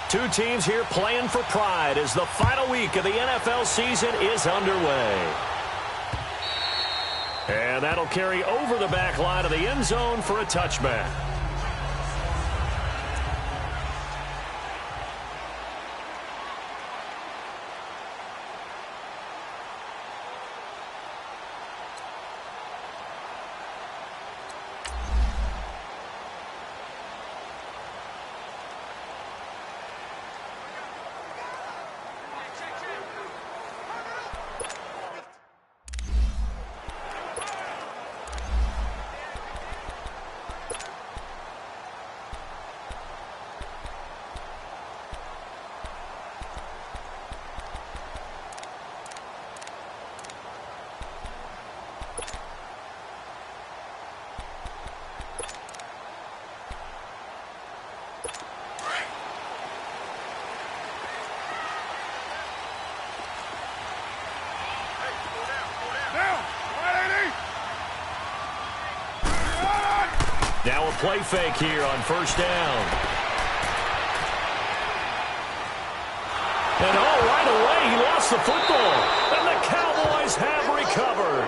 Two teams here playing for pride as the final week of the NFL season is underway. And that'll carry over the back line of the end zone for a touchback. Now a play fake here on first down. And right away, he lost the football. And the Cowboys have recovered.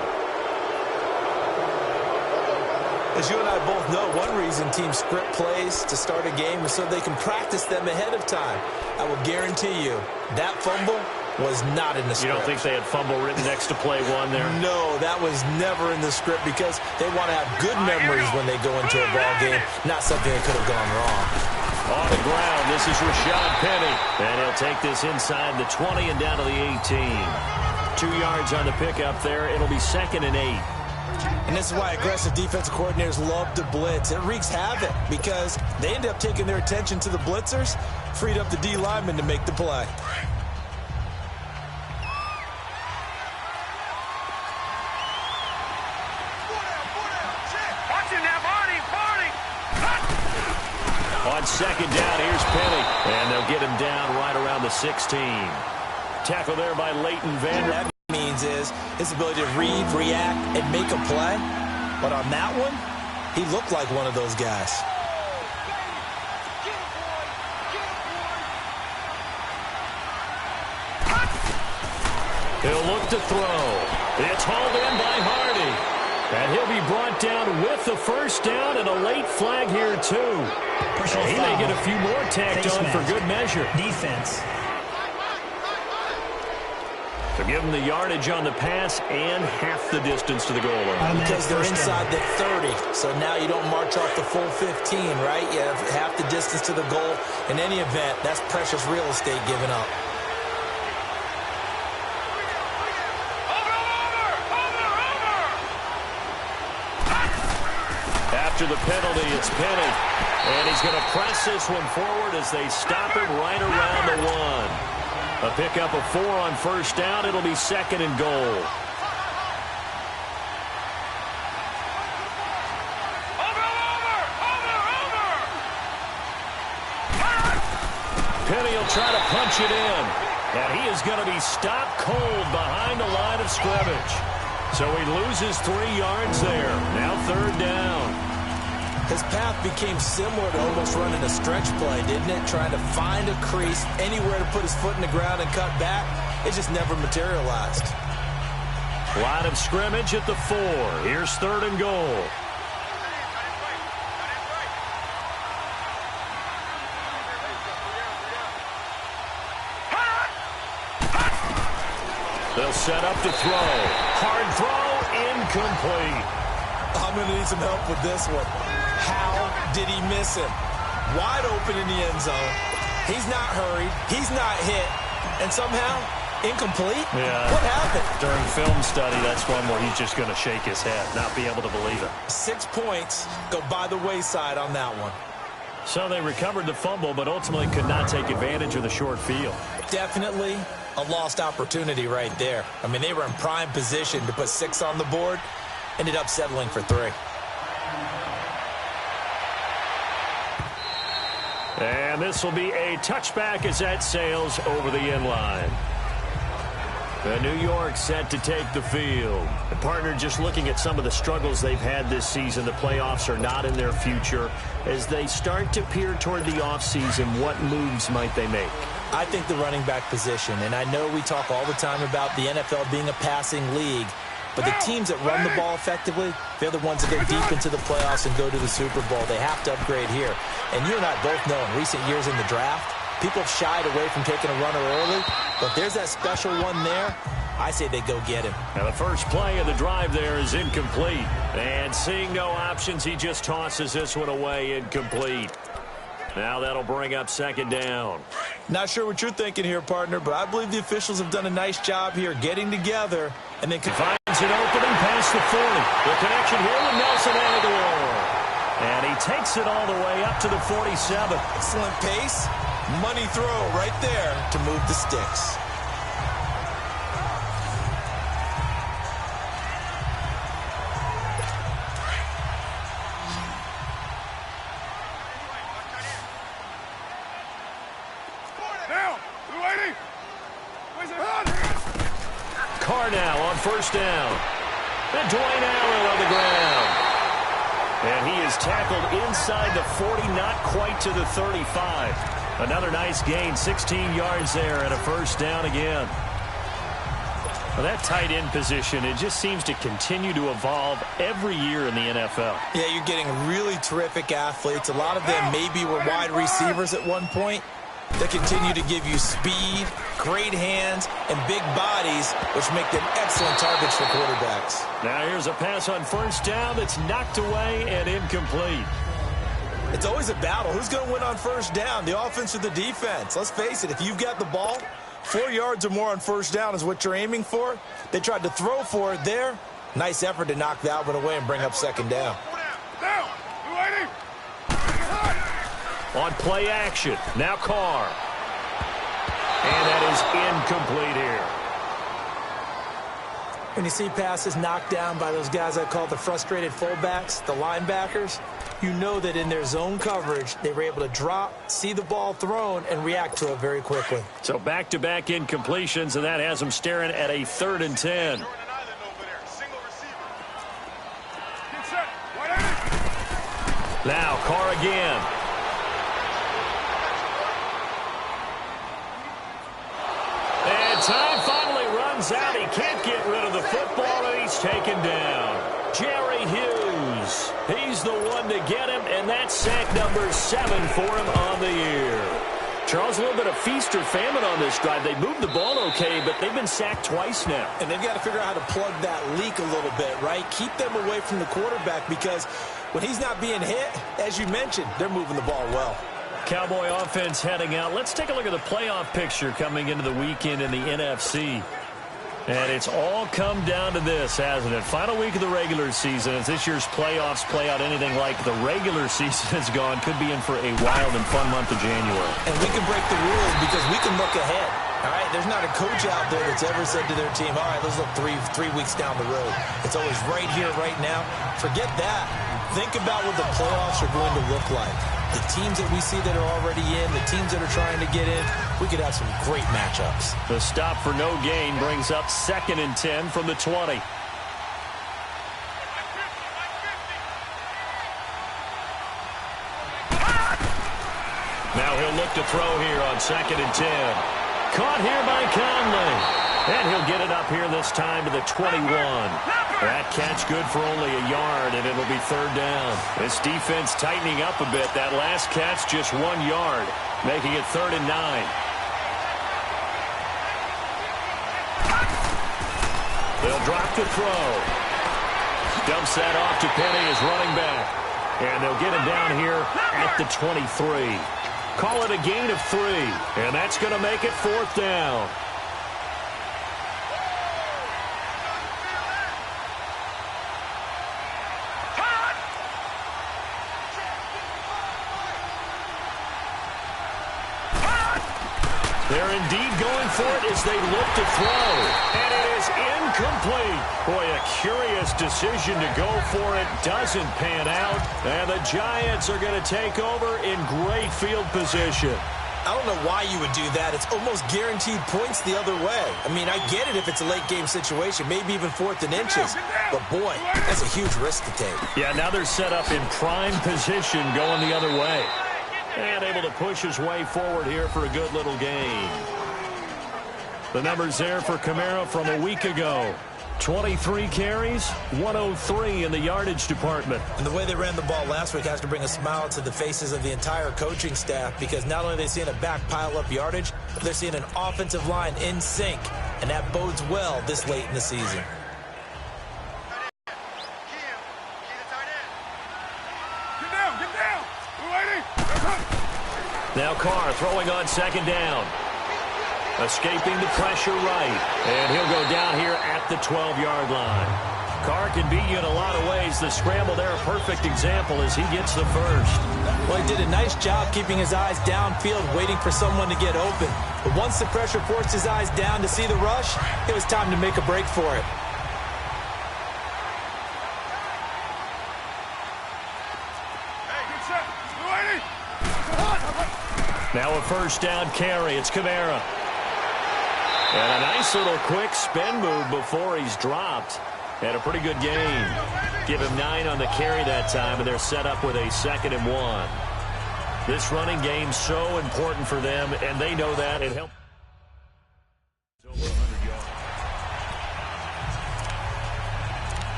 As you and I both know, one reason teams script plays to start a game is so they can practice them ahead of time. I will guarantee you that fumble was not in the script. You don't think they had fumble written next to play one there? No, that was never in the script because they want to have good memories when they go into a ball game, not something that could have gone wrong. On the ground, this is Rashad Penny. And he'll take this inside the 20 and down to the 18. 2 yards on the pickup there. It'll be 2nd and 8. And this is why aggressive defensive coordinators love to blitz. It wreaks havoc because they end up taking their attention to the blitzers, freed up the D lineman to make the play. On 2nd down, here's Penny. And they'll get him down right around the 16. Tackle there by Leighton Vander. What that means is his ability to read, react, and make a play. But on that one, he looked like one of those guys. He'll look to throw. It's hauled in by Hardy. And he'll be brought down with the first down and a late flag here, too. He may get a few more tacked on for good measure. Defense. To give them the yardage on the pass and half the distance to the goal line. Because they're inside the 30, so now you don't march off the full 15, right? You have half the distance to the goal. In any event, that's precious real estate given up. After the penalty, it's Penny. And he's going to press this one forward as they stop him right around the 1. A pickup of 4 on first down. It'll be 2nd and goal. Penny will try to punch it in. And he is going to be stopped cold behind the line of scrimmage. So he loses 3 yards there. Now 3rd down. His path became similar to almost running a stretch play, didn't it? Trying to find a crease, anywhere to put his foot in the ground and cut back. It just never materialized. Line of scrimmage at the 4. Here's 3rd and goal. They'll set up to throw. Hard throw, incomplete. I'm going to need some help with this one. How did he miss him? Wide open in the end zone. He's not hurried. He's not hit. And somehow, incomplete? Yeah. What happened? During film study, that's one where he's just going to shake his head, not be able to believe it. 6 points go by the wayside on that one. So they recovered the fumble, but ultimately could not take advantage of the short field. Definitely a lost opportunity right there. I mean, they were in prime position to put 6 on the board. Ended up settling for 3. And this will be a touchback as that sails over the end line. New York set to take the field. And partner, just looking at some of the struggles they've had this season, the playoffs are not in their future. As they start to peer toward the offseason, what moves might they make? I think the running back position, and I know we talk all the time about the NFL being a passing league, but the teams that run the ball effectively, they're the ones that go deep into the playoffs and go to the Super Bowl. They have to upgrade here. And you and I both know in recent years in the draft, people have shied away from taking a runner early, but there's that special one there. I say they go get him. Now the first play of the drive there is incomplete. And seeing no options, he just tosses this one away, incomplete. Now that'll bring up second down. Not sure what you're thinking here, partner, but I believe the officials have done a nice job here getting together. And then finds an opening past the 40. The connection here with Nelson Aguilar. And he takes it all the way up to the 47. Excellent pace. Money throw right there to move the sticks. Carr now on first down. And Dwayne Allen on the ground. And he is tackled inside the 40, not quite to the 35. Another nice gain, 16 yards there and a first down again. Well, that tight end position, it just seems to continue to evolve every year in the NFL. Yeah, you're getting really terrific athletes. A lot of them maybe were wide receivers at one point. They continue to give you speed, great hands, and big bodies, which make them excellent targets for quarterbacks. Now here's a pass on first down that's knocked away and incomplete. It's always a battle. Who's going to win on first down, the offense or the defense? Let's face it, if you've got the ball, 4 yards or more on first down is what you're aiming for. They tried to throw for it there. Nice effort to knock that one away and bring up second down. On play action, now Carr. And that is incomplete here. When you see passes knocked down by those guys I call the frustrated fullbacks, the linebackers, you know that in their zone coverage, they were able to drop, see the ball thrown, and react to it very quickly. So back-to-back incompletions, and that has them staring at a 3rd and 10. Now Carr again. And time finally runs out. He can't get rid of the football, and he's taken down. Jerry Hughes. He's the one to get him, and that's sack number 7 for him on the year. Charles, a little bit of feast or famine on this drive. They moved the ball okay, but they've been sacked twice now. And they've got to figure out how to plug that leak a little bit, right? Keep them away from the quarterback because when he's not being hit, as you mentioned, they're moving the ball well. Cowboy offense heading out. Let's take a look at the playoff picture coming into the weekend in the NFC. And it's all come down to this, hasn't it? Final week of the regular season. As this year's playoffs play out anything like the regular season has gone, could be in for a wild and fun month of January. And we can break the rules because we can look ahead. All right, there's not a coach out there that's ever said to their team, all right, let's look three weeks down the road. It's always right here, right now. Forget that. Think about what the playoffs are going to look like. The teams that we see that are already in, the teams that are trying to get in, we could have some great matchups. The stop for no gain brings up 2nd and 10 from the 20. Now he'll look to throw here on 2nd and 10. Caught here by Conley. And he'll get it up here this time to the 21. That catch good for only a yard, and it'll be 3rd down. This defense tightening up a bit. That last catch just 1 yard, making it 3rd and 9. They'll drop the throw. Dumps that off to Penny as running back. And they'll get him down here at the 23. Call it a gain of 3, and that's going to make it 4th down. They're indeed going for it as they look to throw. And it is incomplete. Boy, a curious decision to go for it. Doesn't pan out. And the Giants are going to take over in great field position. I don't know why you would do that. It's almost guaranteed points the other way. I mean, I get it if it's a late-game situation, maybe even 4th and inches. But, boy, that's a huge risk to take. Yeah, now they're set up in prime position going the other way. And able to push his way forward here for a good little gain. The numbers there for Camara from a week ago. 23 carries, 103 in the yardage department. And the way they ran the ball last week has to bring a smile to the faces of the entire coaching staff, because not only are they seeing a back pile up yardage, but they're seeing an offensive line in sync, and that bodes well this late in the season. Now Carr throwing on 2nd down. Escaping the pressure right. And he'll go down here at the 12-yard line. Carr can beat you in a lot of ways. The scramble there, a perfect example as he gets the first. Well, he did a nice job keeping his eyes downfield, waiting for someone to get open. But once the pressure forced his eyes down to see the rush, it was time to make a break for it. Now a 1st down carry. It's Camara. And a nice little quick spin move before he's dropped. And a pretty good gain. Give him 9 on the carry that time, and they're set up with a 2nd and 1. This running game's so important for them, and they know that. It helps. Over 100 yards.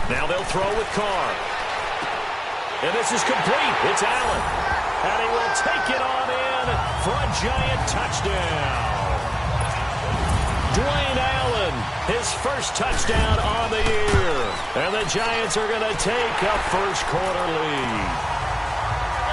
Now they'll throw with Carr. And this is complete. It's Allen. And he will take it on in for a giant touchdown. Dwayne Allen, his first touchdown on the year. And the Giants are going to take a first-quarter lead.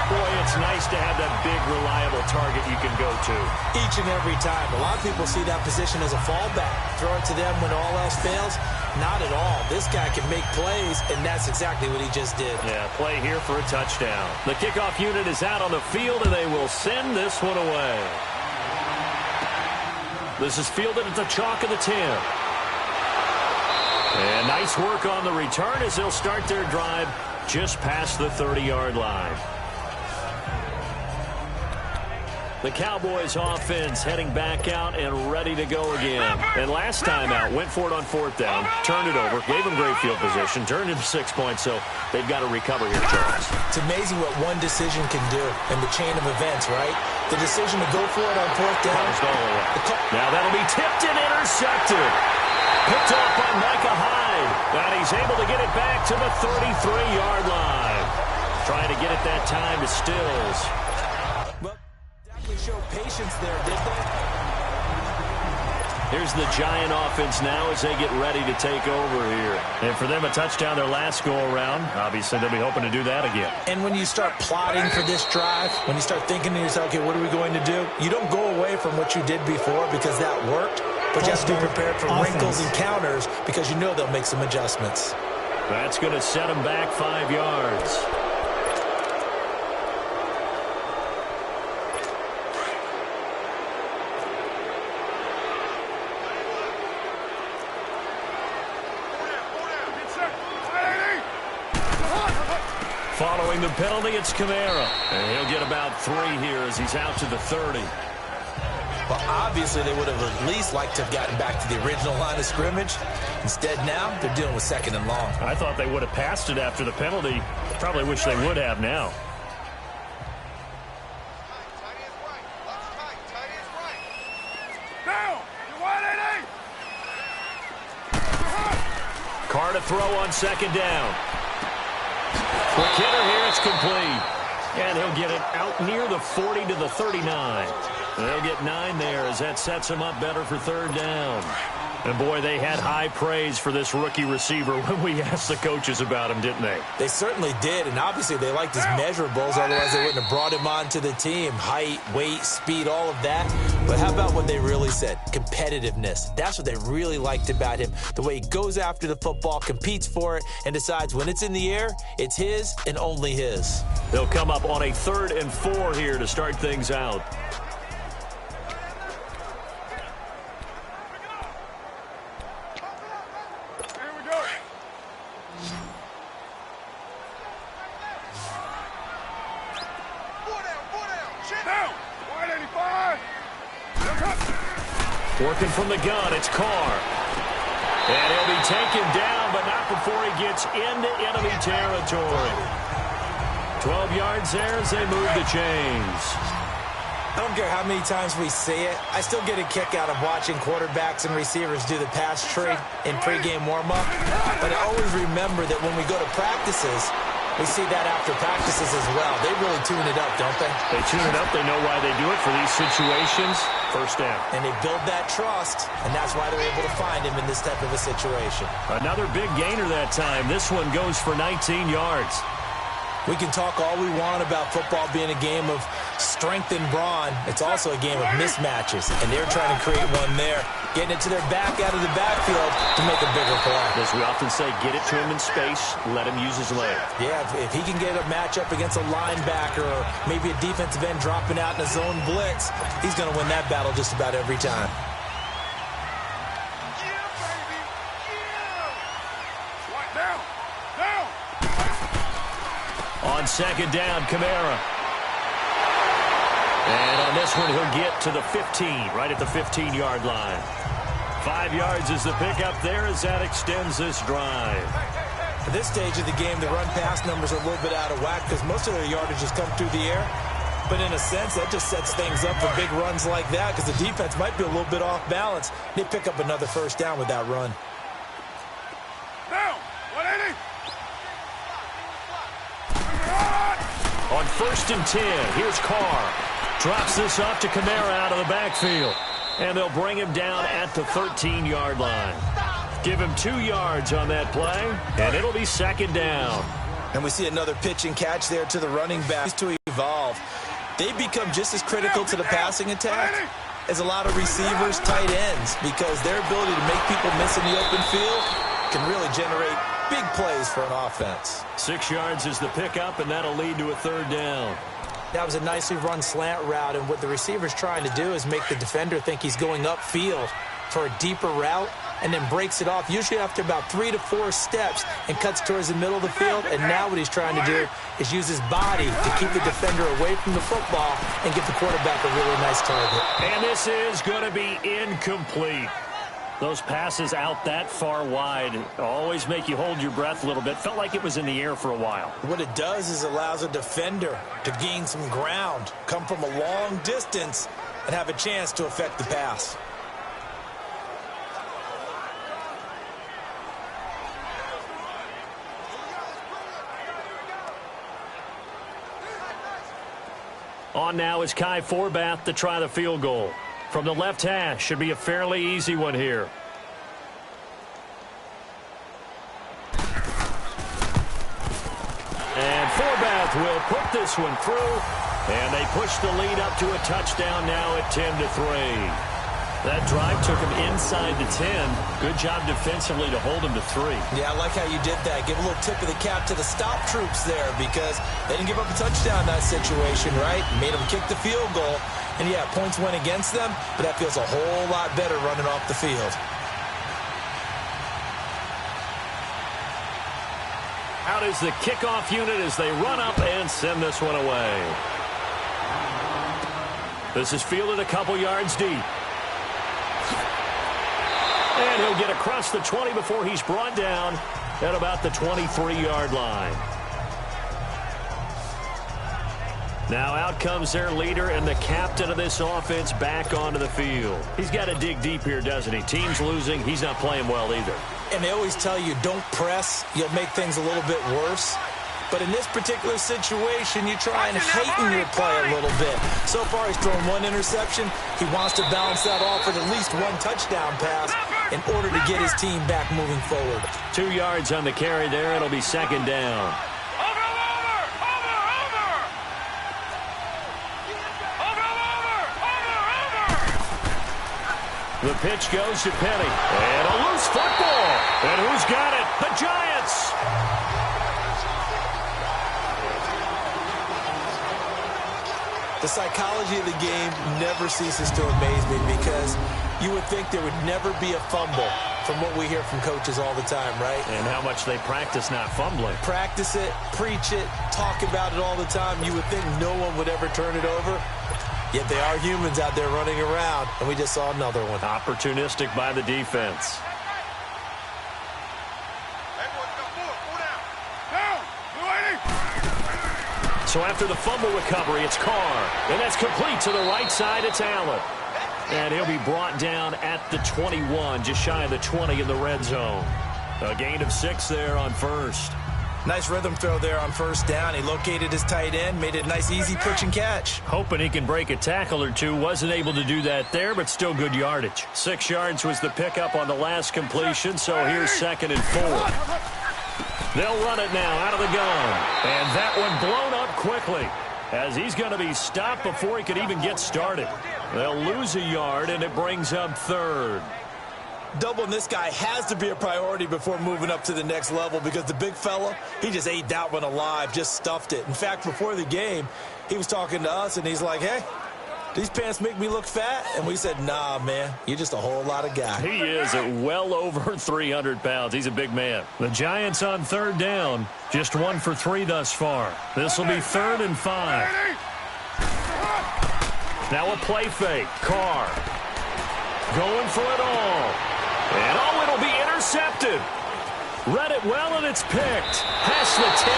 Boy, it's nice to have that big, reliable target you can go to. Each and every time. A lot of people see that position as a fallback. Throw it to them when all else fails. Not at all. This guy can make plays, and that's exactly what he just did. Yeah, play here for a touchdown. The kickoff unit is out on the field, and they will send this one away. This is fielded at the chalk of the 10. And nice work on the return as they'll start their drive just past the 30-yard line. The Cowboys offense heading back out and ready to go again. And last time out, went for it on 4th down, turned it over, gave them great field position, turned it 6 points, so they've got to recover here, Charles. It's amazing what one decision can do in the chain of events, right? The decision to go for it on 4th down. Now that'll be tipped and intercepted. Picked off by Micah Hyde. And he's able to get it back to the 33-yard line. Trying to get it that time to Stills. Show patience there, did they? Here's the Giant offense now as they get ready to take over here. And for them, a touchdown their last go-around. Obviously, they'll be hoping to do that again. And when you start plotting for this drive, when you start thinking to yourself, okay, what are we going to do? You don't go away from what you did before because that worked, but you have to be prepared for wrinkles and counters because you know they'll make some adjustments. That's going to set them back 5 yards. Following the penalty, it's Camara. And he'll get about 3 here as he's out to the 30. Well, obviously, they would have at least liked to have gotten back to the original line of scrimmage. Instead, now, they're dealing with 2nd and long. I thought they would have passed it after the penalty. Probably wish they would have now. Carr to throw on 2nd down. Quick hitter here, it's complete. And he'll get it out near the 40 to the 39. They'll get 9 there as that sets him up better for 3rd down. And, boy, they had high praise for this rookie receiver when we asked the coaches about him, didn't they? They certainly did, and obviously they liked his measurables, otherwise they wouldn't have brought him onto the team. Height, weight, speed, all of that. But how about what they really said? Competitiveness. That's what they really liked about him. The way he goes after the football, competes for it, and decides when it's in the air, it's his and only his. They'll come up on a 3rd and 4 here to start things out. Working from the gun, it's Carr. And he'll be taken down, but not before he gets into enemy territory. 12 yards there as they move the chains. I don't care how many times we say it, I still get a kick out of watching quarterbacks and receivers do the pass tree in pregame warm-up. But I always remember that when we go to practices, we see that after practices as well. They really tune it up, don't they? They tune it up. They know why they do it for these situations. First down. And they build that trust, and that's why they're able to find him in this type of a situation. Another big gainer that time. This one goes for 19 yards. We can talk all we want about football being a game of strength and brawn. It's also a game of mismatches, and they're trying to create one there, getting it to their back out of the backfield to make a bigger play. As we often say, get it to him in space, let him use his leg. Yeah, if he can get a matchup against a linebacker or maybe a defensive end dropping out in a zone blitz, he's going to win that battle just about every time. On 2nd down, Camara. And on this one, he'll get to the 15, right at the 15-yard line. 5 yards is the pickup there as that extends this drive. At this stage of the game, the run-pass numbers are a little bit out of whack because most of their yardage has come through the air. But in a sense, that just sets things up for big runs like that because the defense might be a little bit off balance. They pick up another first down with that run. On 1st and 10, here's Carr. Drops this off to Camara out of the backfield. And they'll bring him down at the 13-yard line. Give him 2 yards on that play, and it'll be 2nd down. And we see another pitch and catch there to the running backs to evolve. They become just as critical to the passing attack as a lot of receivers, tight ends, because their ability to make people miss in the open field can really generate big plays for an offense. 6 yards is the pickup, and that'll lead to a 3rd down. That was a nicely run slant route, and what the receiver's trying to do is make the defender think he's going upfield for a deeper route, and then breaks it off, usually after about 3 to 4 steps, and cuts towards the middle of the field. And now what he's trying to do is use his body to keep the defender away from the football and get the quarterback a really nice target. And this is going to be incomplete. Those passes out that far wide always make you hold your breath a little bit. Felt like it was in the air for a while. What it does is allows a defender to gain some ground, come from a long distance, and have a chance to affect the pass. On now is Kai Forbath to try the field goal. From the left hash, should be a fairly easy one here. And Forbath will put this one through, and they push the lead up to a touchdown now at 10-3. That drive took him inside the 10. Good job defensively to hold him to 3. Yeah, I like how you did that. Give a little tip of the cap to the stop troops there because they didn't give up a touchdown in that situation, right? Made them kick the field goal. And, yeah, points went against them, but that feels a whole lot better running off the field. Out is the kickoff unit as they run up and send this one away. This is fielded a couple yards deep. And he'll get across the 20 before he's brought down at about the 23-yard line. Now out comes their leader and the captain of this offense back onto the field. He's got to dig deep here, doesn't he? Team's losing. He's not playing well either. And they always tell you, don't press. You'll make things a little bit worse. But in this particular situation, you try and heighten your play a little bit. So far, he's thrown 1 interception. He wants to balance that off with at least 1 touchdown pass. in order to get his team back moving forward. 2 yards on the carry there. It'll be second down. The pitch goes to Penny. And a loose football. And who's got it? The Giants. The psychology of the game never ceases to amaze me because you would think there would never be a fumble from what we hear from coaches all the time, right? And how much they practice not fumbling. Practice it, preach it, talk about it all the time. You would think no one would ever turn it over. Yet they are humans out there running around, and we just saw another one. Opportunistic by the defense. So after the fumble recovery, it's Carr. And that's complete to the right side. It's Allen. And he'll be brought down at the 21, just shy of the 20 in the red zone. A gain of 6 there on first. Nice rhythm throw there on first down. He located his tight end, made it a nice, easy pitch and catch. Hoping he can break a tackle or two. Wasn't able to do that there, but still good yardage. 6 yards was the pickup on the last completion, so here's 2nd and 4. They'll run it now out of the gun. And that one blown up quickly as he's going to be stopped before he could even get started. They'll lose a yard, and it brings up 3rd. Doubling this guy has to be a priority before moving up to the next level because the big fella, he just ate that one alive, just stuffed it. In fact, before the game, he was talking to us, and he's like, hey, these pants make me look fat? And we said, nah, man, you're just a whole lot of guy. He is at well over 300 pounds. He's a big man. The Giants on 3rd down, just 1 for 3 thus far. This will be 3rd and 5. Now a play fake. Carr going for it all. And oh, it'll be intercepted. Read it well, and it's picked. Past the 10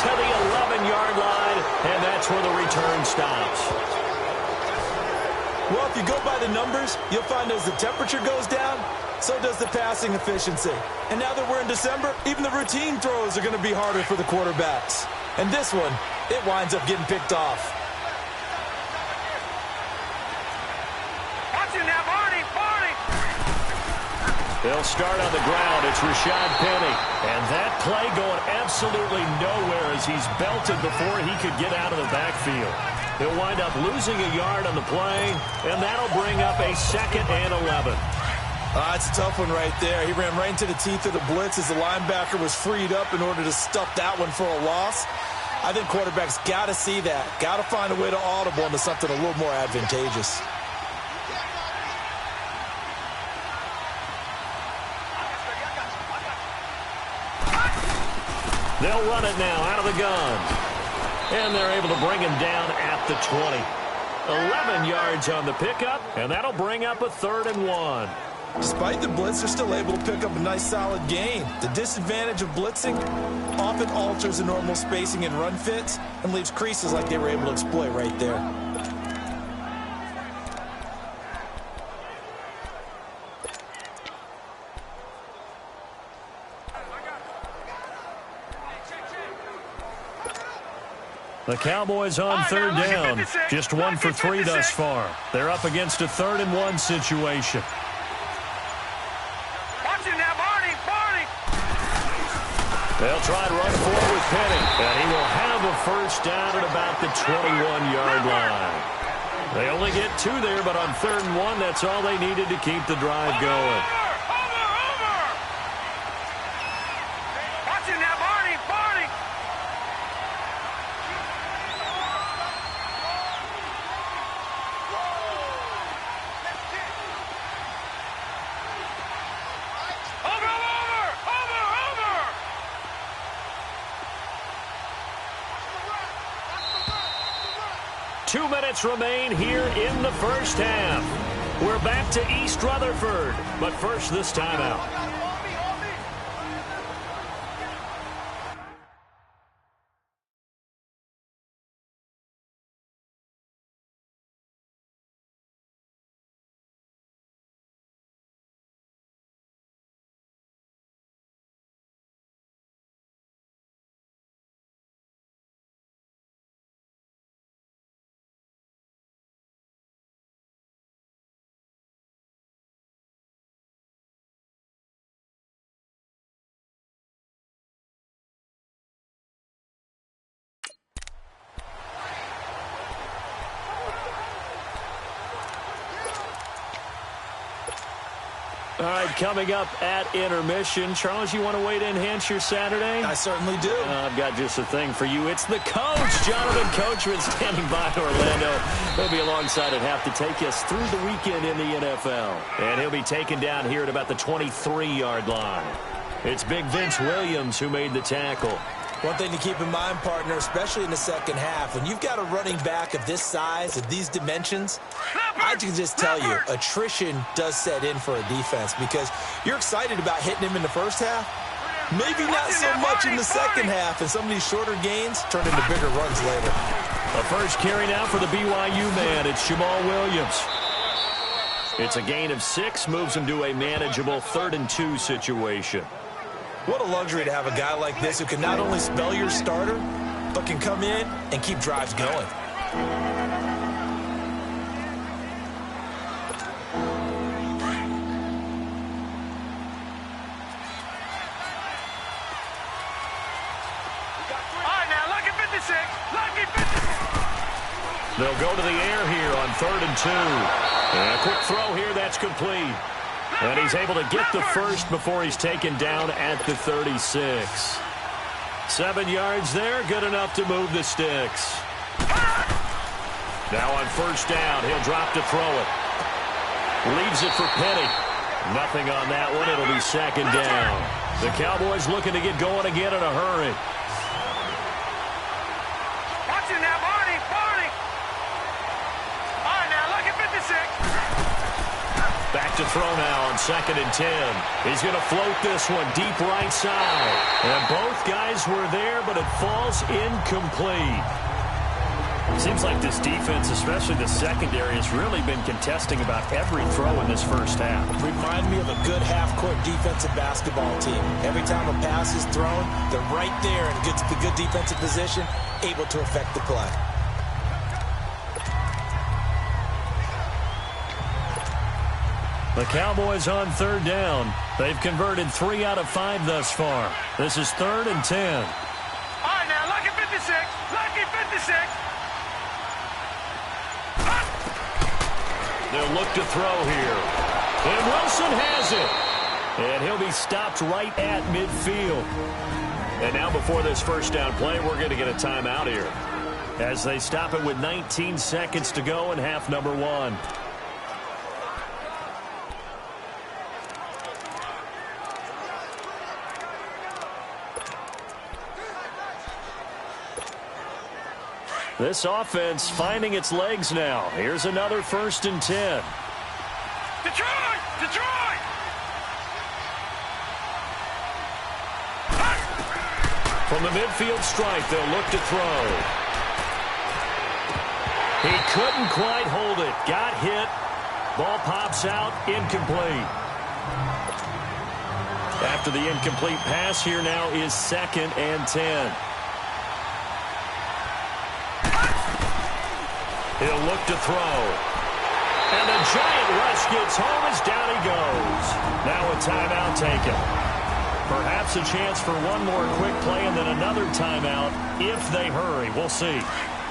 to the 11-yard line, and that's where the return stops. Well, if you go by the numbers, you'll find as the temperature goes down, so does the passing efficiency. And now that we're in December, even the routine throws are going to be harder for the quarterbacks. And this one, it winds up getting picked off. They'll start on the ground. It's Rashad Penny. And that play going absolutely nowhere as he's belted before he could get out of the backfield. He'll wind up losing a yard on the play, and that'll bring up a 2nd and 11. That's a tough one right there. He ran right into the teeth of the blitz as the linebacker was freed up in order to stuff that one for a loss. I think quarterbacks got to see that. Got to find a way to audible into something a little more advantageous. They'll run it now out of the gun. And they're able to bring him down at the 20. 11 yards on the pickup, and that'll bring up a 3rd and 1. Despite the blitz, they're still able to pick up a nice solid gain. The disadvantage of blitzing often alters the normal spacing and run fits and leaves creases like they were able to exploit right there. The Cowboys on 3rd down. Just 1 for 3 thus far. They're up against a 3rd and 1 situation. They'll try to run forward with Penny. And he will have a first down at about the 21-yard line. They only get 2 there, but on 3rd and 1, that's all they needed to keep the drive going. Remain here in the first half. We're back to East Rutherford, but first this timeout. All right, coming up at intermission. Charles, you want to wait to enhance your Saturday? I certainly do. I've got just a thing for you. It's the coach, Jonathan Coachman, standing by Orlando. He'll be alongside at half to take us through the weekend in the NFL. And he'll be taken down here at about the 23-yard line. It's Big Vince Williams who made the tackle. One thing to keep in mind, partner, especially in the second half, when you've got a running back of this size, of these dimensions, I can just tell you, attrition does set in for a defense because you're excited about hitting him in the first half. Maybe not so much in the second half, and some of these shorter gains turn into bigger runs later. The first carry now for the BYU man. It's Jamal Williams. It's a gain of 6, moves him to a manageable 3rd-and-2 situation. What a luxury to have a guy like this who can not only spell your starter, but can come in and keep drives going. They'll go to the air here on 3rd-and-2. And a quick throw here, that's complete. And he's able to get the first before he's taken down at the 36. 7 yards there, good enough to move the sticks. Now on 1st down, he'll drop to throw it. Leaves it for Penny. Nothing on that one, it'll be 2nd down. The Cowboys looking to get going again in a hurry. Watching now, Barney. All right, now, look at 56. Back to throw now on 2nd and 10. He's going to float this one deep right side. And both guys were there, but it falls incomplete. Seems like this defense, especially the secondary, has really been contesting about every throw in this first half. Remind me of a good half-court defensive basketball team. Every time a pass is thrown, they're right there in good defensive position, able to affect the play. The Cowboys on 3rd down. They've converted 3 out of 5 thus far. This is 3rd and 10. All right, now, lucky 56. Lucky 56. They'll look to throw here. And Wilson has it. And he'll be stopped right at midfield. And now before this 1st down play, we're going to get a timeout here, as they stop it with 19 seconds to go in half number 1. This offense finding its legs now. Here's another 1st and 10. Detroit! Detroit! From the midfield stripe, they'll look to throw. He couldn't quite hold it. Got hit. Ball pops out. Incomplete. After the incomplete pass, here now is 2nd and 10. He'll look to throw. And the giant rush gets home as down he goes. Now a timeout taken. Perhaps a chance for one more quick play and then another timeout if they hurry. We'll see.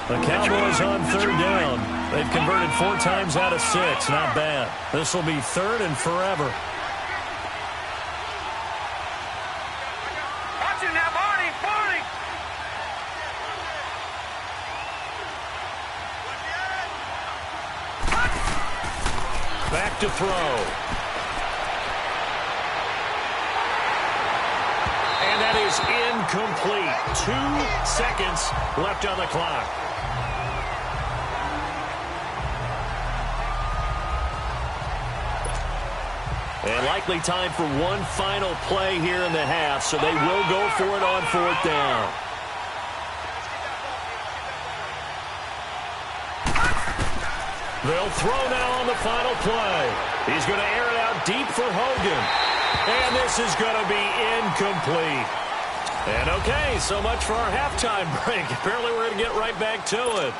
The Cowboys on 3rd down. They've converted 4 times out of 6. Not bad. This will be 3rd and forever. Watching now, Barney. Back to throw. And that is incomplete. 2 seconds left on the clock. And likely time for one final play here in the half, so they will go for it on 4th down. They'll throw now on the final play. He's going to air it out deep for Hogan. And this is going to be incomplete. And okay, so much for our halftime break. Apparently we're going to get right back to it.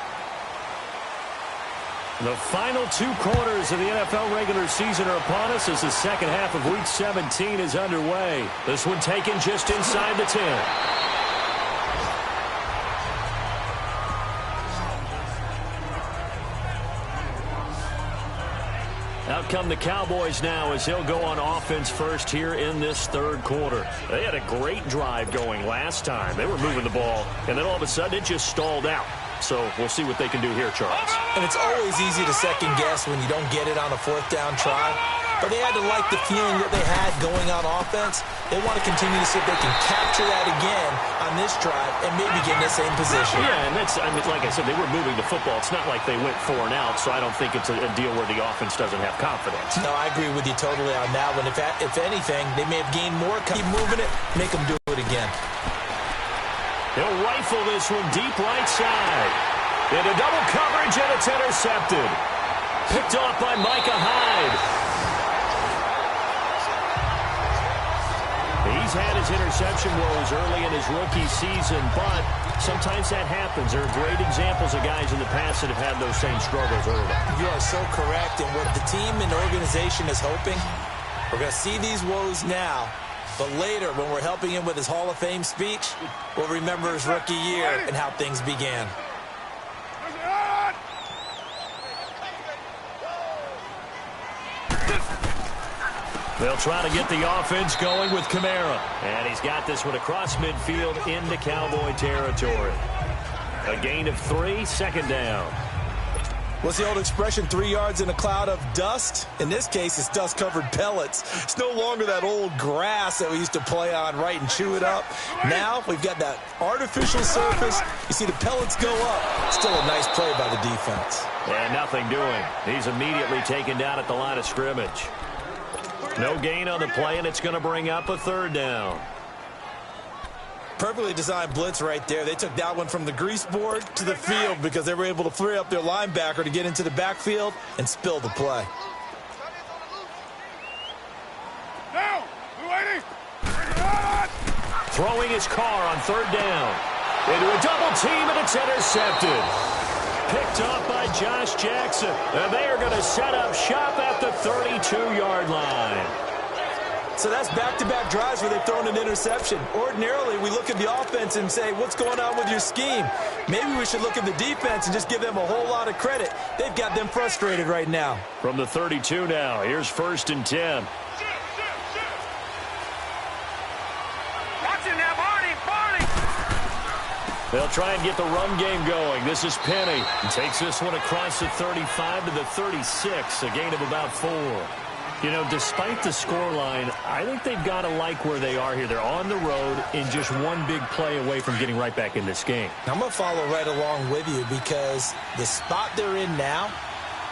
The final 2 quarters of the NFL regular season are upon us as the second half of Week 17 is underway. This one taken just inside the 10. Now come the Cowboys now as he'll go on offense first here in this third quarter. They had a great drive going last time. They were moving the ball, and then all of a sudden it just stalled out. So we'll see what they can do here, Charles. And it's always easy to second guess when you don't get it on a fourth down try. But they had to like the feeling that they had going on offense. They want to continue to see if they can capture that again on this drive and maybe get in the same position. Yeah, and that's, I mean, like I said, they were moving the football. It's not like they went 4 and out, so I don't think it's a deal where the offense doesn't have confidence. No, I agree with you totally on that one. If anything, they may have gained more. Keep moving it, make them do it again. They'll rifle this one deep right side. Into double coverage, and it's intercepted. Picked off by Micah Hyde. He's had his interception woes early in his rookie season, but sometimes that happens. There are great examples of guys in the past that have had those same struggles early. You are so correct, and what the team and organization is hoping, we're going to see these woes now, but later when we're helping him with his Hall of Fame speech, we'll remember his rookie year and how things began. They'll try to get the offense going with Camara. And he's got this one across midfield into Cowboy territory. A gain of 3, second down. What's the old expression, 3 yards in a cloud of dust? In this case, it's dust-covered pellets. It's no longer that old grass that we used to play on, right, and chew it up. Now we've got that artificial surface. You see the pellets go up. Still a nice play by the defense. And nothing doing. He's immediately taken down at the line of scrimmage. No gain on the play, and it's going to bring up a third down. Perfectly designed blitz right there. They took that one from the grease board to the field because they were able to free up their linebacker to get into the backfield and spill the play. Throwing his car on third down. Into a double team, and it's intercepted. Picked off by Josh Jackson. And they are going to set up shop at the 32-yard line. So that's back-to-back drives where they've thrown an interception. Ordinarily, we look at the offense and say, what's going on with your scheme? Maybe we should look at the defense and just give them a whole lot of credit. They've got them frustrated right now. From the 32 now, here's 1st and 10. They'll try and get the run game going. This is Penny. He takes this one across the 35 to the 36, a gain of about 4. You know, despite the scoreline, I think they've got to like where they are here. They're on the road in just one big play away from getting right back in this game. I'm going to follow right along with you because the spot they're in now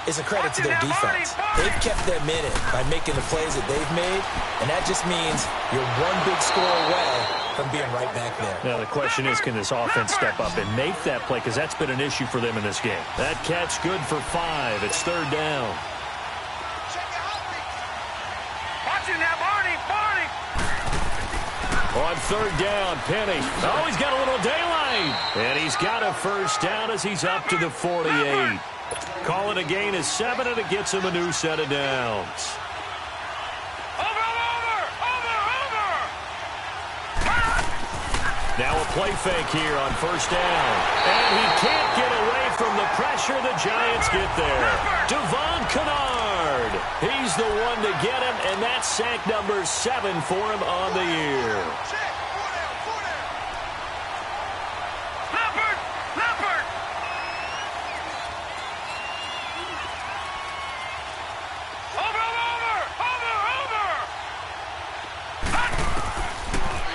is a credit to their defense. They've kept them in it by making the plays that they've made, and that just means you're one big score away from being right back there. Now, the question is, can this offense step up and make that play? Because that's been an issue for them in this game. That catch good for 5. It's third down. On third down, Penny. Oh, he's got a little daylight. And he's got a first down as he's up to the 48. Call it a gain of 7, and it gets him a new set of downs. Now a play fake here on first down. And he can't get away from the pressure. The Giants get there. Devon Kennard. He's the one to get him, and that's sack number 7 for him on the year.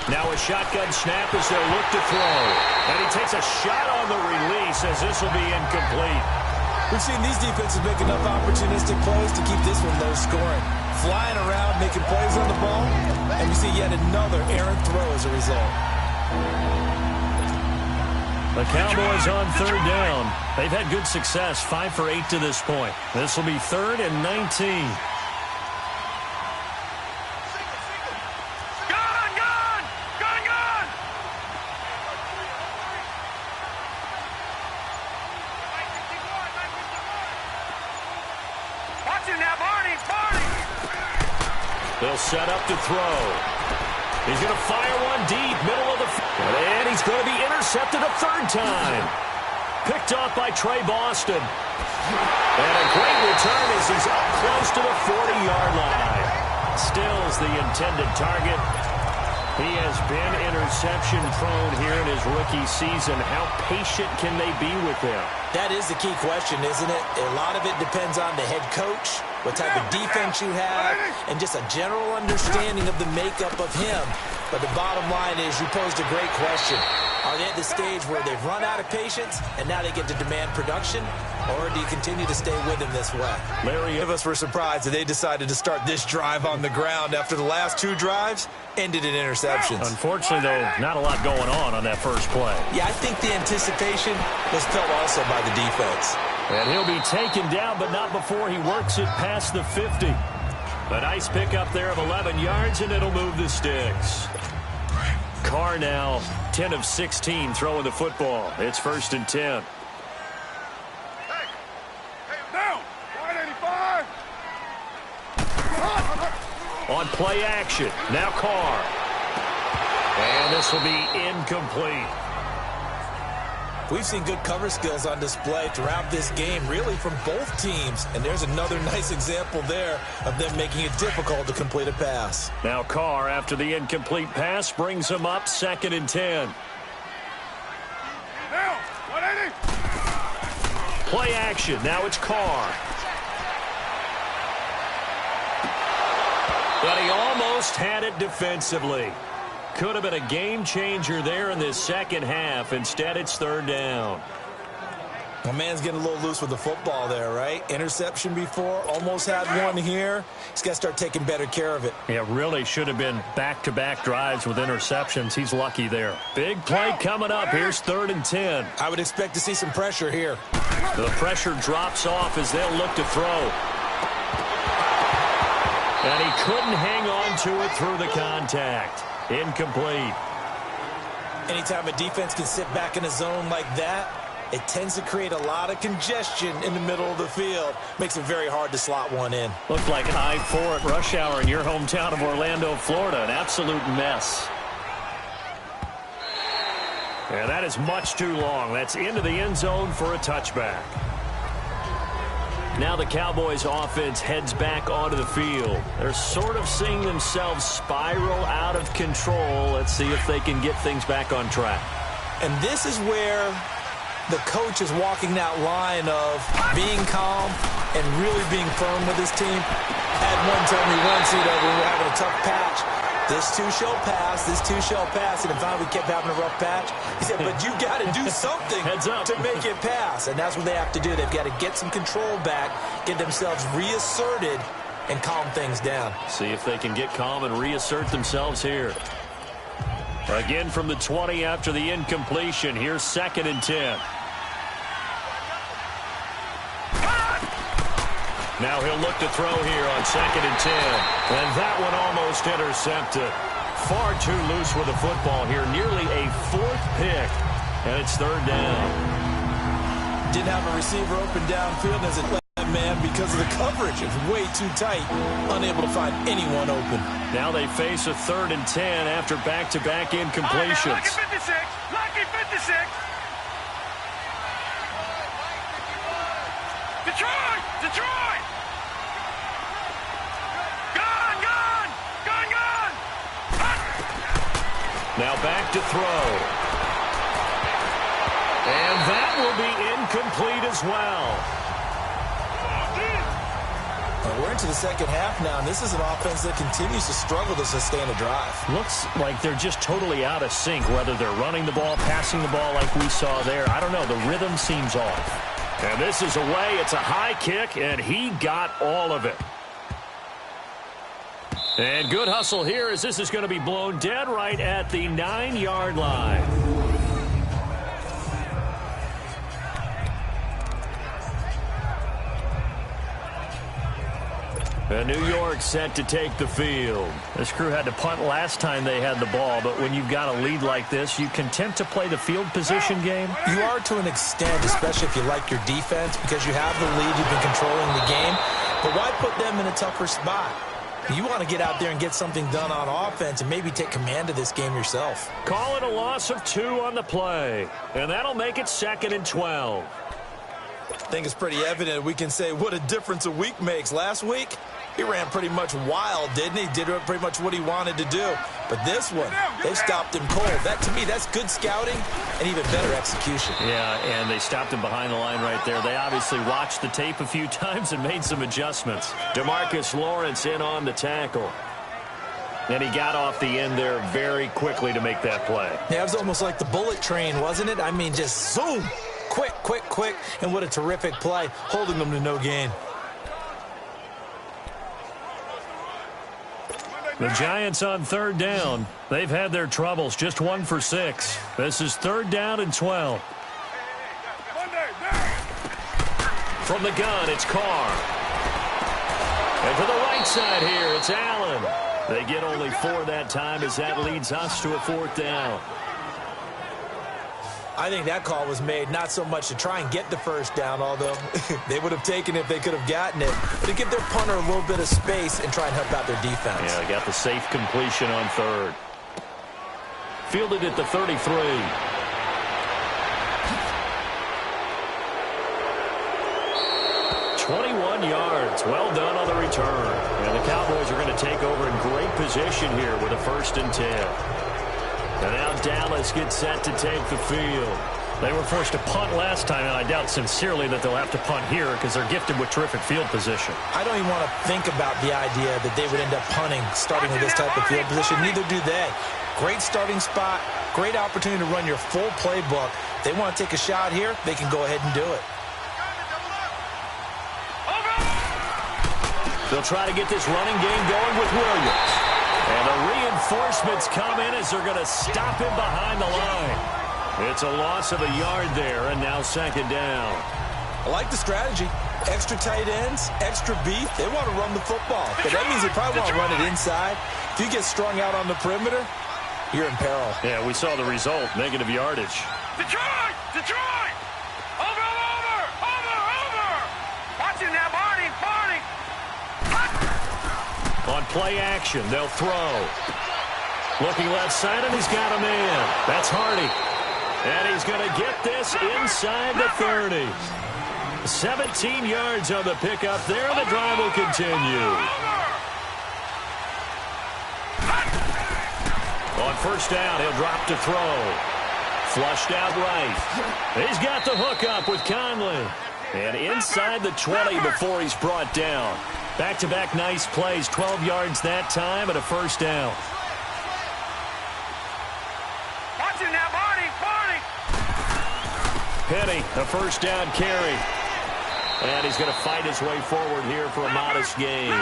Now a shotgun snap as they'll look to throw. And he takes a shot on the release as this will be incomplete. We've seen these defenses make enough opportunistic plays to keep this one low scoring. Flying around, making plays on the ball, and we see yet another errant throw as a result. The Cowboys on third down. They've had good success, 5 for 8 to this point. This will be 3rd and 19. They'll set up to throw. He's going to fire one deep, middle of the field. And he's going to be intercepted a third time. Picked off by Trey Boston. And a great return as he's up close to the 40-yard line. Stills the intended target. He has been interception-prone here in his rookie season. How patient can they be with him? That is the key question, isn't it? A lot of it depends on the head coach, what type of defense you have, and just a general understanding of the makeup of him. But the bottom line is, you posed a great question. Are they at the stage where they've run out of patience and now they get to demand production? Or do you continue to stay with him this way? Larry, of us were surprised that they decided to start this drive on the ground after the last two drives ended in interceptions. Unfortunately, though, not a lot going on that first play. Yeah, I think the anticipation was felt also by the defense. And he'll be taken down, but not before he works it past the 50. A nice pickup there of 11 yards, and it'll move the sticks. Carr now 10 of 16 throwing the football. It's 1st and 10. On play action, now Carr. And this will be incomplete. We've seen good cover skills on display throughout this game, really from both teams. And there's another nice example there of them making it difficult to complete a pass. Now Carr, after the incomplete pass, brings him up 2nd and 10. Now, 180. Play action, now it's Carr. But he almost had it defensively. Could have been a game changer there in this second half. Instead, it's 3rd down. My man's getting a little loose with the football there, right? Interception before, almost had one here. He's got to start taking better care of it. Yeah, really should have been back-to-back drives with interceptions. He's lucky there. Big play coming up. Here's 3rd and 10. I would expect to see some pressure here. The pressure drops off as they'll look to throw. And he couldn't hang on to it through the contact. Incomplete. Anytime a defense can sit back in a zone like that, it tends to create a lot of congestion in the middle of the field. Makes it very hard to slot one in. Looked like I-4 at rush hour in your hometown of Orlando, Florida. An absolute mess. And that is much too long. That's into the end zone for a touchback. Now the Cowboys offense heads back onto the field. They're sort of seeing themselves spiral out of control. Let's see if they can get things back on track. And this is where the coach is walking that line of being calm and really being firm with his team. Had one told me once, when we were having a tough patch, this too shall pass, this too shall pass. And finally we kept having a rough patch. He said, but you got to do something to make it pass. And that's what they have to do. They've got to get some control back, get themselves reasserted, and calm things down. See if they can get calm and reassert themselves here. Again from the 20 after the incompletion. Here's 2nd and 10. Now he'll look to throw here on 2nd and 10. And that one almost intercepted. Far too loose with the football here. Nearly a 4th pick. And it's 3rd down. Didn't have a receiver open downfield as it led man because of the coverage. It's way too tight. Unable to find anyone open. Now they face a 3rd and 10 after back-to-back incompletions. Lucky 56. Lucky 56. Detroit! Detroit! Gone! Gone! Gone! Gone! Now back to throw. And that will be incomplete as well. We're into the second half now, and this is an offense that continues to struggle to sustain a drive. Looks like they're just totally out of sync, whether they're running the ball, passing the ball like we saw there. I don't know. The rhythm seems off. And this is away. It's a high kick, and he got all of it. And good hustle here as this is going to be blown dead right at the 9-yard line. And New York set to take the field. This crew had to punt last time they had the ball, but when you've got a lead like this, you content to play the field position game? You are to an extent, especially if you like your defense, because you have the lead, you've been controlling the game. But why put them in a tougher spot? You want to get out there and get something done on offense and maybe take command of this game yourself. Call it a loss of 2 on the play, and that'll make it 2nd and 12. I think it's pretty evident we can say what a difference a week makes. Last week, he ran pretty much wild, didn't he? Did pretty much what he wanted to do. But this one, they stopped him cold. That, to me, that's good scouting and even better execution. Yeah, and they stopped him behind the line right there. They obviously watched the tape a few times and made some adjustments. DeMarcus Lawrence in on the tackle. And he got off the end there very quickly to make that play. Yeah, it was almost like the bullet train, wasn't it? I mean, just zoom. Quick, quick, quick. And what a terrific play, holding them to no gain. The Giants on 3rd down. They've had their troubles, just 1 for 6. This is 3rd down and 12. From the gun, it's Carr. And to the right side here, it's Allen. They get only 4 that time as that leads us to a 4th down. I think that call was made not so much to try and get the first down, although they would have taken it if they could have gotten it, but to give their punter a little bit of space and try and help out their defense. Yeah, they got the safe completion on 3rd. Fielded at the 33. "21 yards. Well done on the return. And the Cowboys are going to take over in great position here with a 1st and 10. And now Dallas gets set to take the field. They were forced to punt last time, and I doubt sincerely that they'll have to punt here because they're gifted with terrific field position. I don't even want to think about the idea that they would end up punting starting with this type of field position. Neither do they. Great starting spot, great opportunity to run your full playbook. If they want to take a shot here, they can go ahead and do it. They'll try to get this running game going with Williams. And the reinforcements come in as they're going to stop him behind the line. It's a loss of a yard there, and now 2nd down. I like the strategy. Extra tight ends, extra beef. They want to run the football. But that means they probably want to run it inside. If you get strung out on the perimeter, you're in peril. Yeah, we saw the result, negative yardage. Detroit! Detroit! Over! Watching that body! On play action, they'll throw. Looking left side, and he's got a man. That's Hardy. And he's going to get this inside the 30. 17 yards on the pickup there, and the drive will continue. On 1st down, he'll drop to throw. Flushed out right. He's got the hook up with Conley. And inside the 20 before he's brought down. Back-to-back nice plays, 12 yards that time, and a 1st down. Watching that body! Penny, a 1st down carry. And he's going to fight his way forward here for a modest gain.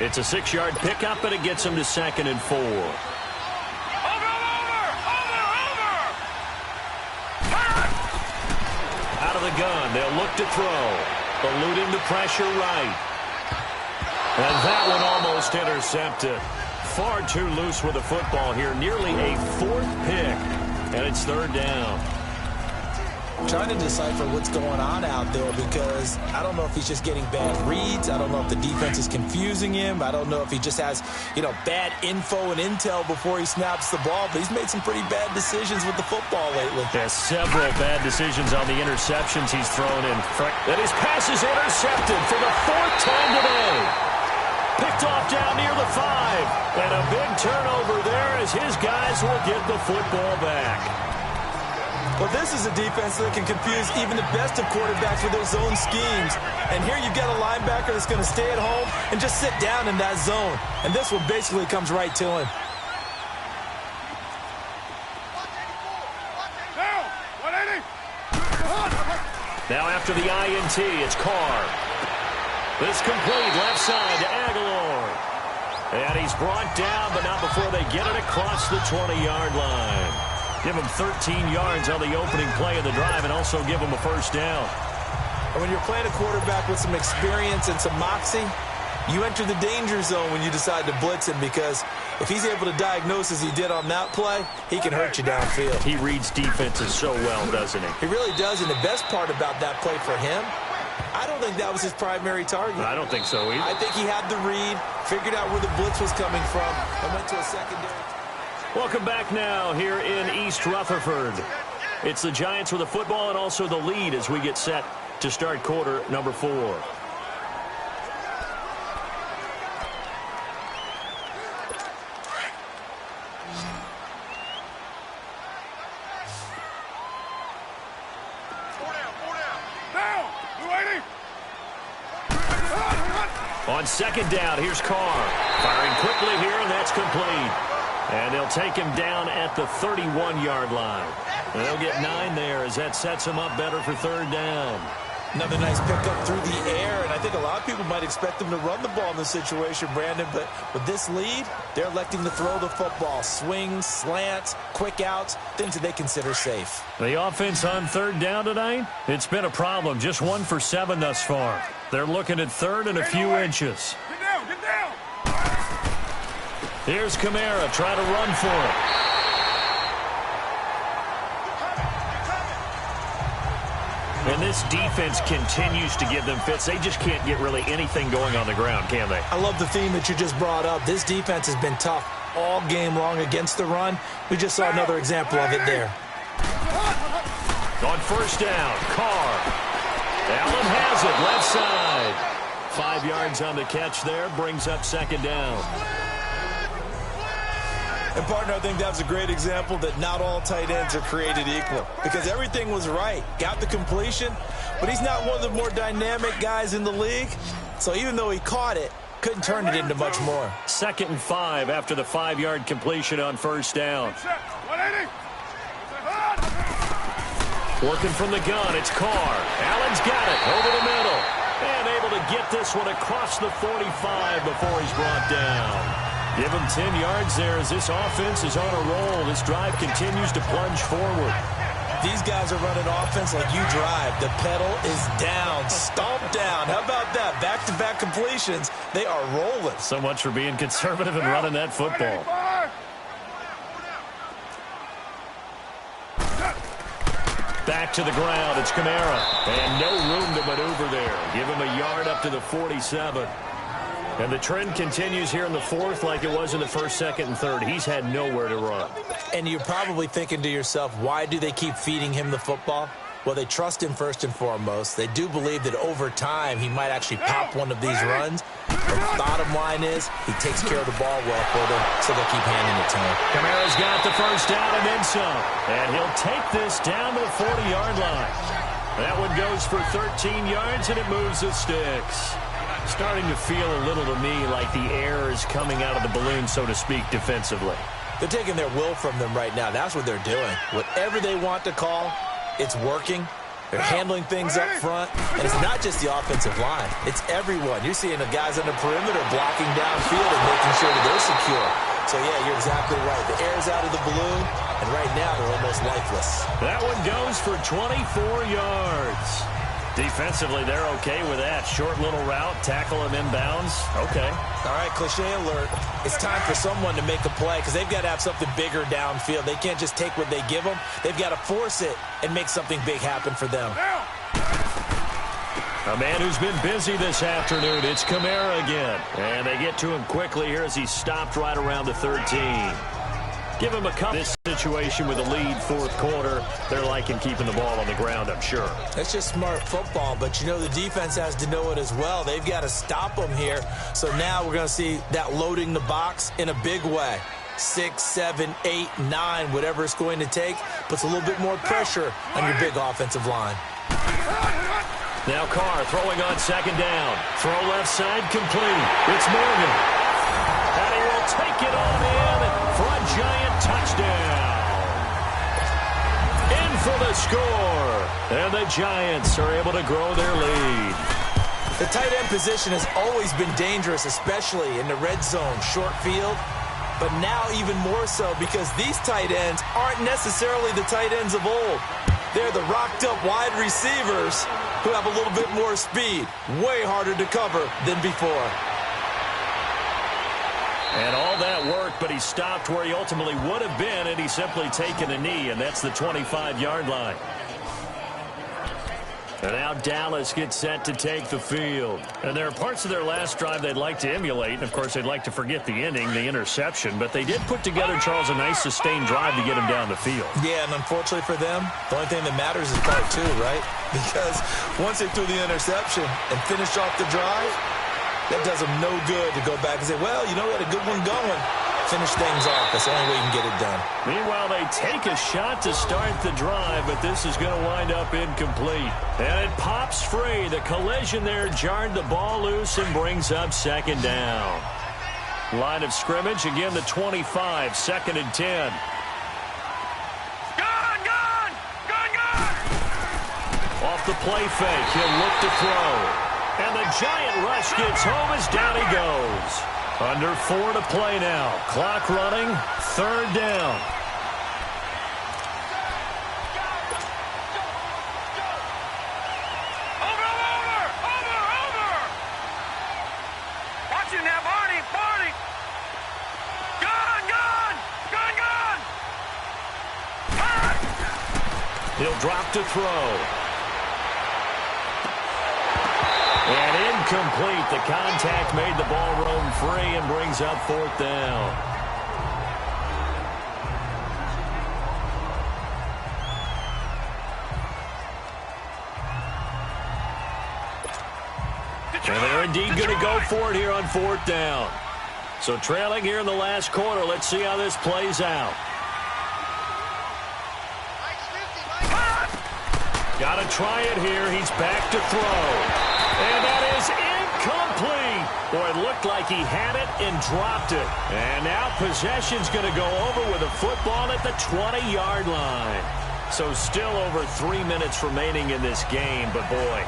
It's a 6-yard pickup, and it gets him to 2nd and 4. Out of the gun, they'll look to throw. Eluding the pressure right. And that one almost intercepted. Far too loose with the football here. Nearly a 4th pick. And it's 3rd down. I'm trying to decipher what's going on out there because I don't know if he's just getting bad reads. I don't know if the defense is confusing him. I don't know if he just has, bad info and intel before he snaps the ball. But he's made some pretty bad decisions with the football lately. There's several bad decisions on the interceptions he's thrown in. And his pass is intercepted for the 4th time today. Picked off down near the 5. And a big turnover there as his guys will get the football back. Well, this is a defense that can confuse even the best of quarterbacks with their zone schemes. And here you've got a linebacker that's going to stay at home and just sit down in that zone. And this one basically comes right to him. Now after the INT, it's Carr. It's complete left side to Aguilar. And he's brought down, but not before they get it across the 20-yard line. Give him 13 yards on the opening play of the drive and also give him a 1st down. And when you're playing a quarterback with some experience and some moxie, you enter the danger zone when you decide to blitz him because if he's able to diagnose as he did on that play, he can hurt you downfield. He reads defenses so well, doesn't he? He really does, and the best part about that play for him, I don't think that was his primary target. I don't think so either. I think he had the read, figured out where the blitz was coming from, and went to a secondary. Welcome back now here in East Rutherford. It's the Giants with the football and also the lead as we get set to start quarter number 4. On second down, here's Carr. Firing quickly here, and that's complete. And they'll take him down at the 31-yard line. And they'll get 9 there as that sets him up better for third down. Another nice pickup through the air, and I think a lot of people might expect them to run the ball in this situation, Brandon, but with this lead, they're electing to throw the football. Swings, slants, quick outs, things that they consider safe. The offense on third down tonight, it's been a problem. Just 1 for 7 thus far. They're looking at third and a few inches. Get down, get down. Here's Camara trying to run for it. And this defense continues to give them fits. They just can't get really anything going on the ground, can they? I love the theme that you just brought up. This defense has been tough all game long against the run. We just saw another example of it there. On first down, Carr. Allen has it, left side. 5 yards on the catch there, brings up second down. And, partner, I think that was a great example that not all tight ends are created equal because everything was right. Got the completion, but he's not one of the more dynamic guys in the league. So even though he caught it, couldn't turn it into much more. 2nd and 5 after the 5-yard completion on first down. Working from the gun, it's Carr. Allen's got it over the middle. And able to get this one across the 45 before he's brought down. Give him 10 yards there as this offense is on a roll. This drive continues to plunge forward. These guys are running offense like you drive. The pedal is down, stomped down. How about that? Back-to-back completions. They are rolling. So much for being conservative and running that football. Back to the ground. It's Camara. And no room to maneuver there. Give him a yard up to the 47. And the trend continues here in the 4th like it was in the 1st, 2nd, and 3rd. He's had nowhere to run. And you're probably thinking to yourself, why do they keep feeding him the football? Well, they trust him first and foremost. They do believe that over time he might actually pop one of these runs. The bottom line is he takes care of the ball well for them, so they'll keep handing it to him. Kamara's got the first down and then some. And he'll take this down to the 40-yard line. That one goes for 13 yards, and it moves the sticks. Starting to feel a little to me like the air is coming out of the balloon, so to speak, defensively. They're taking their will from them right now. That's what they're doing. Whatever they want to call, it's working. They're handling things up front. And it's not just the offensive line. It's everyone. You're seeing the guys on the perimeter blocking downfield and making sure that they're secure. So, yeah, you're exactly right. The air's out of the balloon, and right now they're almost lifeless. That one goes for 24 yards. Defensively, they're okay with that. Short little route, tackle him inbounds. Okay. All right, cliche alert. It's time for someone to make a play because they've got to have something bigger downfield. They can't just take what they give them. They've got to force it and make something big happen for them. A man who's been busy this afternoon, it's Camara again. And they get to him quickly here as he stopped right around the 13. Give him a couple. This situation with a lead 4th quarter, they're liking keeping the ball on the ground, I'm sure. That's just smart football, but you know the defense has to know it as well. They've got to stop them here. So now we're going to see that loading the box in a big way. 6, 7, 8, 9, whatever it's going to take, puts a little bit more pressure on your big offensive line. Now Carr throwing on second down. Throw left side complete. It's Morgan. And he will take it on in for a giant touchdown. In for the score. And the Giants are able to grow their lead. The tight end position has always been dangerous, especially in the red zone, short field. But now even more so because these tight ends aren't necessarily the tight ends of old. They're the rocked-up wide receivers who have a little bit more speed. Way harder to cover than before. And all that worked, but he stopped where he ultimately would have been, and he's simply taken a knee, and that's the 25-yard line. And now Dallas gets set to take the field. And there are parts of their last drive they'd like to emulate. And, of course, they'd like to forget the ending, the interception. But they did put together, Charles, a nice sustained drive to get him down the field. Yeah, and unfortunately for them, the only thing that matters is part two, right? Because once they threw the interception and finished off the drive, that does them no good to go back and say, well, you know, we had a good one going. Finish things off. That's the only way you can get it done. Meanwhile, they take a shot to start the drive, but this is going to wind up incomplete. And it pops free. The collision there jarred the ball loose and brings up second down. Line of scrimmage, again, the 25, second and 10. Off the play fake, he'll look to throw. And the giant rush gets home as down he goes. Under 4 to play now. Clock running, third down. Over! Watch him now, Barney! Gun! He'll drop to throw. And incomplete. The contact made the ball roam free and brings up fourth down. And they're indeed going to go for it here on fourth down. So trailing here in the last quarter. Let's see how this plays out. Got to try it here. He's back to throw. And that is incomplete. Boy, it looked like he had it and dropped it. And now possession's going to go over with a football at the 20-yard line. So still over 3 minutes remaining in this game, but boy,